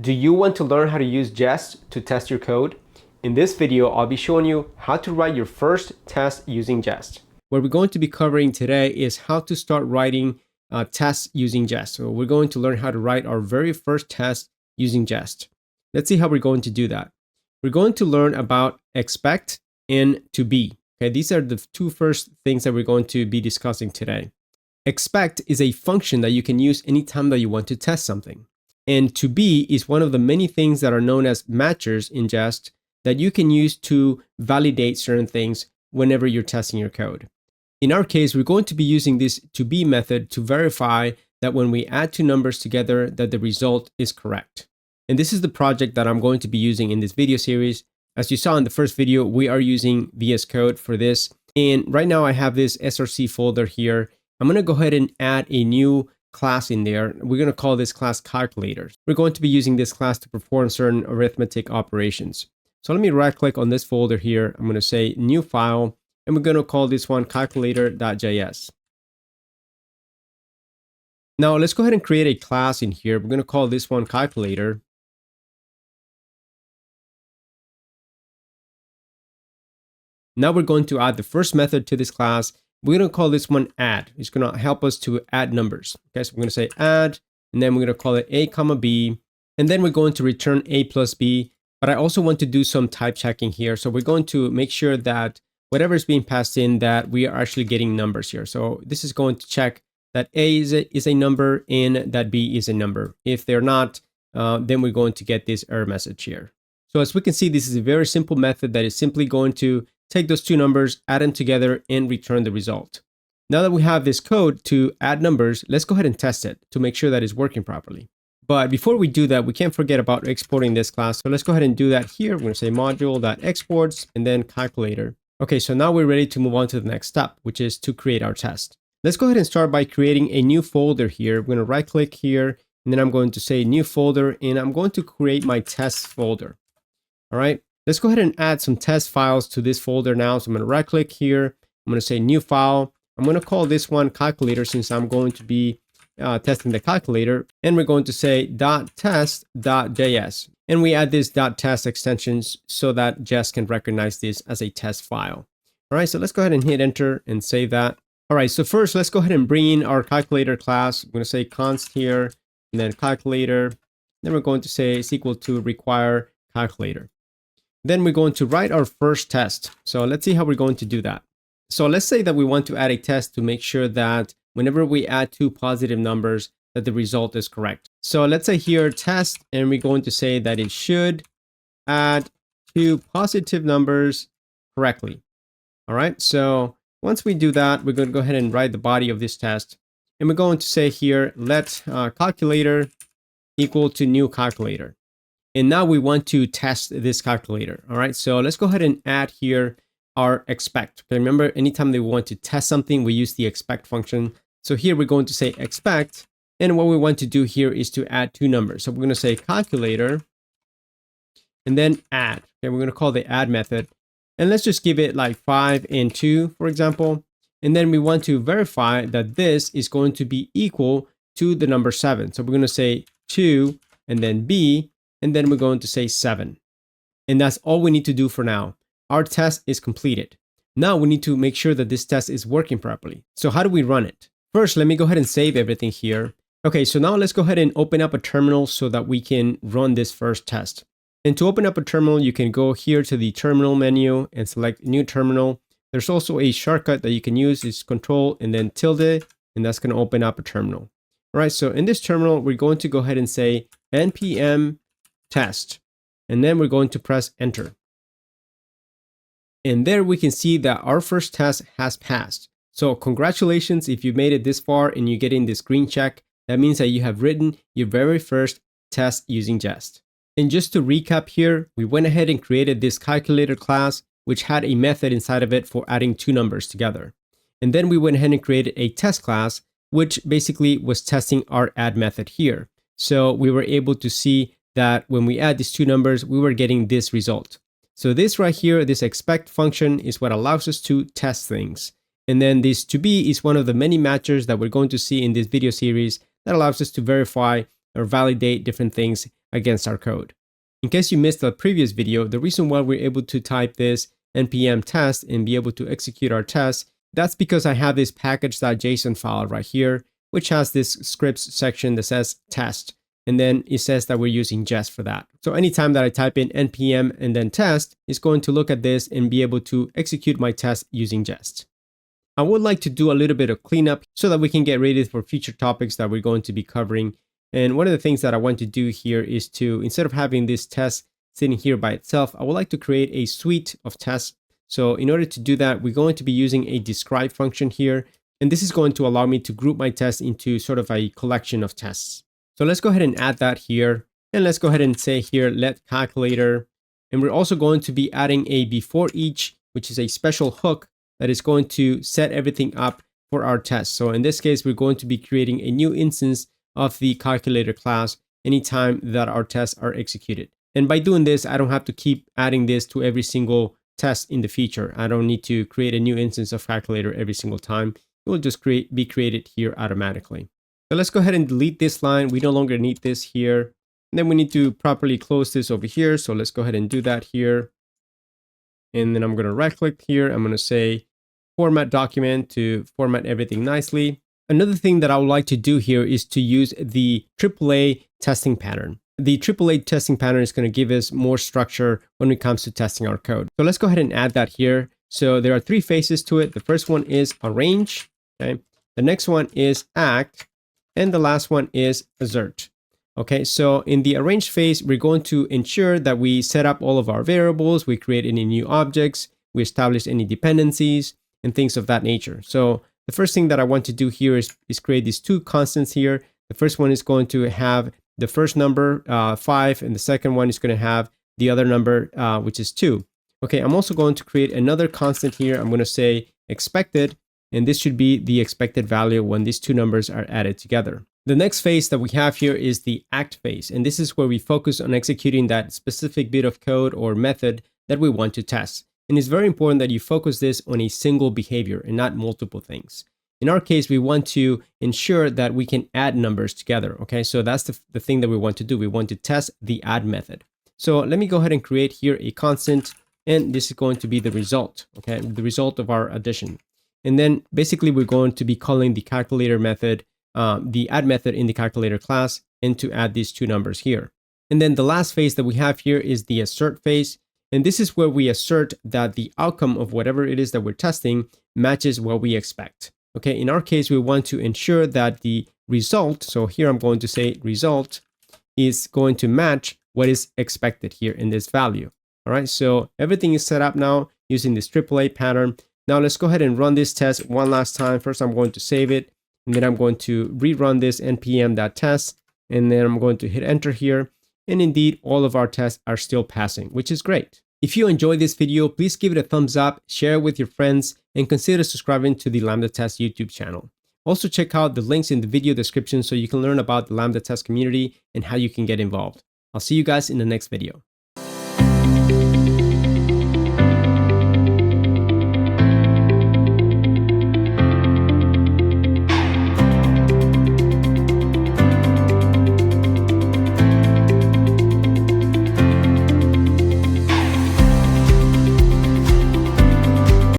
Do you want to learn how to use Jest to test your code? In this video, I'll be showing you how to write your first test using Jest. What we're going to be covering today is how to start writing tests using Jest. So we're going to learn how to write our very first test using Jest. Let's see how we're going to do that. We're going to learn about expect and toBe. Okay, these are the two first things that we're going to be discussing today. Expect is a function that you can use anytime that you want to test something. And toBe is one of the many things that are known as matchers in Jest that you can use to validate certain things whenever you're testing your code. In our case, we're going to be using this toBe method to verify that when we add two numbers together, that the result is correct. And this is the project that I'm going to be using in this video series. As you saw in the first video, we are using VS Code for this. And right now I have this src folder here. I'm going to go ahead and add a new class in there. We're going to call this class calculators. We're going to be using this class to perform certain arithmetic operations. So let me right click on this folder here. I'm going to say new file, and we're going to call this one calculator.js. Now let's go ahead and create a class in here. We're going to call this one calculator. Now we're going to add the first method to this class. We're going to call this one add. It's going to help us to add numbers. Okay, so we're going to say add, and then we're going to call it a comma b, and then we're going to return a plus b. But I also want to do some type checking here. So we're going to make sure that whatever is being passed in, that we are actually getting numbers here. So this is going to check that a is a number and that b is a number. If they're not, then we're going to get this error message here. So as we can see, this is a very simple method that is simply going to take those two numbers, add them together, and return the result. Now that we have this code to add numbers, let's go ahead and test it to make sure that it's working properly. But before we do that, we can't forget about exporting this class. So let's go ahead and do that here. We're going to say module.exports and then calculator. Okay, so now we're ready to move on to the next step, which is to create our test. Let's go ahead and start by creating a new folder here. We're going to right click here, and then I'm going to say new folder, and I'm going to create my test folder. All right. Let's go ahead and add some test files to this folder now. So I'm going to right click here. I'm going to say new file. I'm going to call this one calculator since I'm going to be testing the calculator. And we're going to say .test.js. And we add this .test extensions so that Jest can recognize this as a test file. All right, so let's go ahead and hit enter and save that. All right, so first let's go ahead and bring in our calculator class. I'm going to say const here and then calculator. Then we're going to say it's equal to require calculator. Then we're going to write our first test. So let's see how we're going to do that. So let's say that we want to add a test to make sure that whenever we add two positive numbers, that the result is correct. So let's say here test, and we're going to say that it should add two positive numbers correctly. All right. So once we do that, we're going to go ahead and write the body of this test. And we're going to say here, let calculator equal to new calculator. And now we want to test this calculator. All right, so let's go ahead and add here our expect. Okay, remember, anytime that we want to test something, we use the expect function. So here we're going to say expect. And what we want to do here is to add two numbers. So we're going to say calculator and then add. Okay, we're going to call the add method. And let's just give it like 5 and 2, for example. And then we want to verify that this is going to be equal to the number 7. So we're going to say 2 and then b. And then we're going to say 7. And that's all we need to do for now. Our test is completed. Now we need to make sure that this test is working properly. So how do we run it? First, let me go ahead and save everything here. Okay, so now let's go ahead and open up a terminal so that we can run this first test. And to open up a terminal, you can go here to the terminal menu and select new terminal. There's also a shortcut that you can use. It's control and then tilde, and that's going to open up a terminal. All right, so in this terminal, we're going to go ahead and say npm test, and then we're going to press enter. And there we can see that our first test has passed. So congratulations if you made it this far and you're getting this green check. That means that you have written your very first test using Jest. And just to recap here, we went ahead and created this calculator class, which had a method inside of it for adding two numbers together. And then we went ahead and created a test class, which basically was testing our add method here. So we were able to see that when we add these two numbers, we were getting this result. So this right here, this expect function is what allows us to test things. And then this toBe is one of the many matchers that we're going to see in this video series that allows us to verify or validate different things against our code. In case you missed the previous video, the reason why we're able to type this npm test and be able to execute our test, that's because I have this package.json file right here, which has this scripts section that says test. And then it says that we're using Jest for that. So anytime that I type in npm and then test, it's going to look at this and be able to execute my test using Jest. I would like to do a little bit of cleanup so that we can get ready for future topics that we're going to be covering. And one of the things that I want to do here is to, instead of having this test sitting here by itself, I would like to create a suite of tests. So in order to do that, we're going to be using a describe function here. And this is going to allow me to group my tests into sort of a collection of tests. So let's go ahead and add that here. And let's go ahead and say here, let calculator. And we're also going to be adding a before each, which is a special hook that is going to set everything up for our test. So in this case, we're going to be creating a new instance of the calculator class anytime that our tests are executed. And by doing this, I don't have to keep adding this to every single test in the feature. I don't need to create a new instance of calculator every single time. It will just be created here automatically. So let's go ahead and delete this line. We no longer need this here. And then we need to properly close this over here. So let's go ahead and do that here. And then I'm going to right click here. I'm going to say format document to format everything nicely. Another thing that I would like to do here is to use the AAA testing pattern. The AAA testing pattern is going to give us more structure when it comes to testing our code. So let's go ahead and add that here. So there are 3 phases to it. The first one is arrange. Okay. The next one is act. And the last one is assert. Okay, so in the arrange phase, we're going to ensure that we set up all of our variables, we create any new objects, we establish any dependencies, and things of that nature. So the first thing that I want to do here is create these 2 constants here. The first one is going to have the first number, 5, and the second one is going to have the other number, which is 2. Okay, I'm also going to create another constant here. I'm going to say expected, and this should be the expected value when these 2 numbers are added together. The next phase that we have here is the act phase, and this is where we focus on executing that specific bit of code or method that we want to test. And it's very important that you focus this on a single behavior and not multiple things. In our case, we want to ensure that we can add numbers together. Okay, so that's the thing that we want to do. We want to test the add method. So let me go ahead and create here a constant, and this is going to be the result. Okay, the result of our addition. And then basically we're going to be calling the calculator method, the add method in the calculator class, and to add these 2 numbers here. And then the last phase that we have here is the assert phase. And this is where we assert that the outcome of whatever it is that we're testing matches what we expect. Okay, in our case, we want to ensure that the result, so here I'm going to say result, is going to match what is expected here in this value. All right, so everything is set up now using this AAA pattern. Now let's go ahead and run this test one last time. First, I'm going to save it, and then I'm going to rerun this npm.test, and then I'm going to hit enter here. And indeed, all of our tests are still passing, which is great. If you enjoyed this video, please give it a thumbs up, share it with your friends, and consider subscribing to the Lambda Test YouTube channel. Also, check out the links in the video description so you can learn about the Lambda Test community and how you can get involved. I'll see you guys in the next video.